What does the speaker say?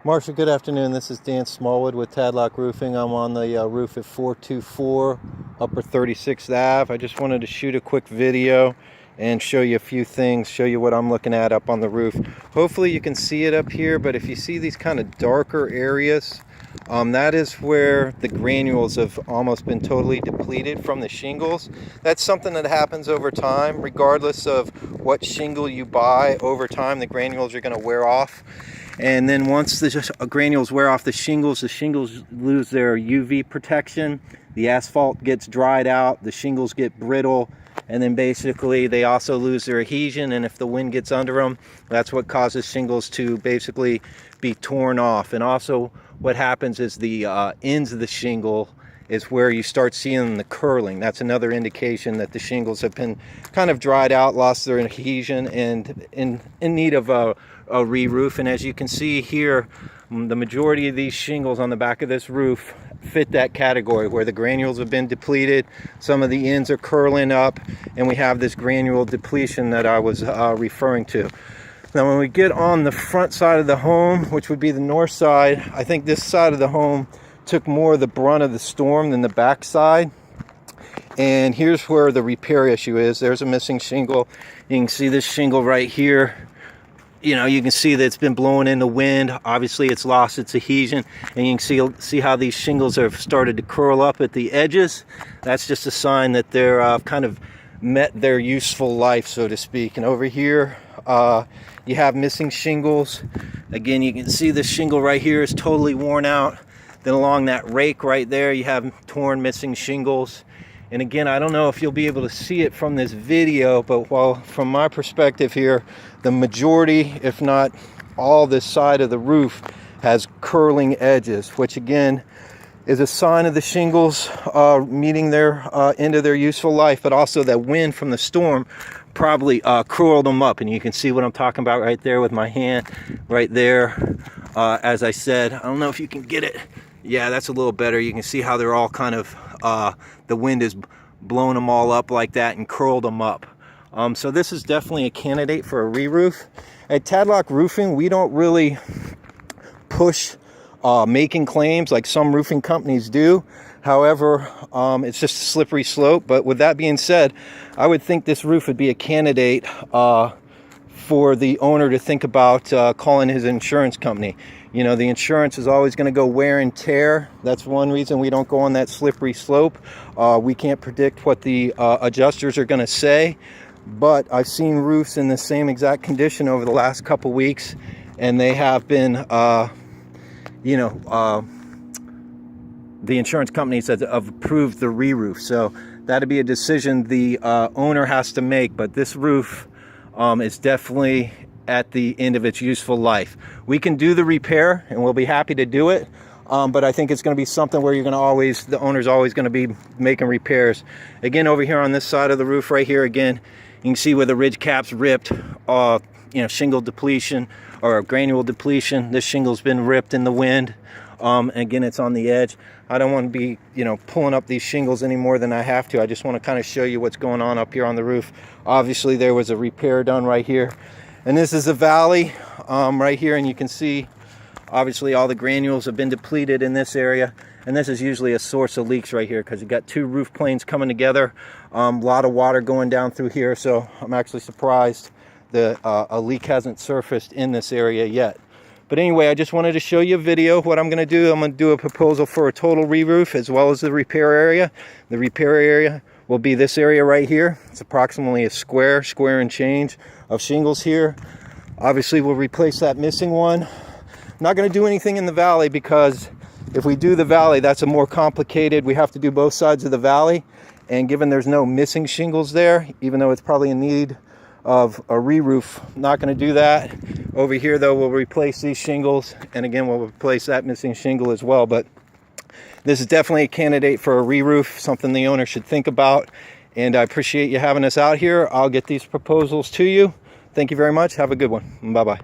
Marshall, good afternoon. This is Dan Smallwood with Tadlock Roofing. I'm on the roof at 424 Upper 36th Ave. I just wanted to shoot a quick video and show you a few things, show you what I'm looking at up on the roof. Hopefully you can see it up here, but if you see these kind of darker areas, that is where the granules have almost been totally depleted from the shingles. That's something that happens over time. Regardless of what shingle you buy, over time the granules are going to wear off. And then once the granules wear off the shingles lose their UV protection, the asphalt gets dried out, the shingles get brittle, and then basically they also lose their adhesion, and if the wind gets under them, that's what causes shingles to basically be torn off. And also what happens is the ends of the shingle is where you start seeing the curling. That's another indication that the shingles have been kind of dried out, lost their adhesion, and in need of a re-roof. And as you can see here, the majority of these shingles on the back of this roof fit that category where the granules have been depleted, some of the ends are curling up, and we have this granule depletion that I was referring to. Now when we get on the front side of the home, which would be the north side, I think this side of the home took more of the brunt of the storm than the back side. And here's where the repair issue is. There's a missing shingle. You can see this shingle right here. You know, you can see that it's been blowing in the wind. Obviously it's lost its adhesion, and you can see how these shingles have started to curl up at the edges. That's just a sign that they're kind of met their useful life, so to speak. And over here you have missing shingles. Again, you can see the shingle right here is totally worn out. Then along that rake right there, you have torn, missing shingles. And again, I don't know if you'll be able to see it from this video, but from my perspective here, the majority, if not all this side of the roof has curling edges, which again is a sign of the shingles meeting their end of their useful life, but also that wind from the storm probably curled them up. And you can see what I'm talking about right there with my hand right there. As I said, I don't know if you can get it. Yeah, that's a little better. You can see how they're all kind of, the wind is blowing them all up like that and curled them up. So this is definitely a candidate for a re-roof. At Tadlock Roofing, we don't really push making claims like some roofing companies do. However, it's just a slippery slope. But with that being said, I would think this roof would be a candidate for the owner to think about calling his insurance company. You know, the insurance is always going to go wear and tear. That's one reason we don't go on that slippery slope. We can't predict what the adjusters are going to say, but I've seen roofs in the same exact condition over the last couple weeks, and they have been, the insurance companies have approved the re-roof. So that'd be a decision the owner has to make, but this roof is definitely at the end of its useful life. We can do the repair and we'll be happy to do it, but I think it's going to be something where you're going to the owner's always going to be making repairs. Again, over here on this side of the roof right here, again, you can see where the ridge cap's ripped, shingle depletion or granule depletion. This shingle's been ripped in the wind. Again, it's on the edge. I don't want to be, pulling up these shingles any more than I have to. I just want to kind of show you what's going on up here on the roof. Obviously, there was a repair done right here. And this is a valley right here, and you can see obviously all the granules have been depleted in this area, and this is usually a source of leaks right here because you got two roof planes coming together, a lot of water going down through here. So I'm actually surprised that a leak hasn't surfaced in this area yet. But anyway, I just wanted to show you a video. What I'm going to do, I'm going to do a proposal for a total re-roof as well as the repair area. The repair area will be this area right here. It's approximately a square and change of shingles here. Obviously, we'll replace that missing one. I'm not going to do anything in the valley because if we do the valley, that's a more complicated. We have to do both sides of the valley. And given there's no missing shingles there, even though it's probably in need of a re-roof, not going to do that. Over here, though, we'll replace these shingles. And again, we'll replace that missing shingle as well. But this is definitely a candidate for a re-roof, something the owner should think about. And I appreciate you having us out here. I'll get these proposals to you. Thank you very much. Have a good one. Bye-bye.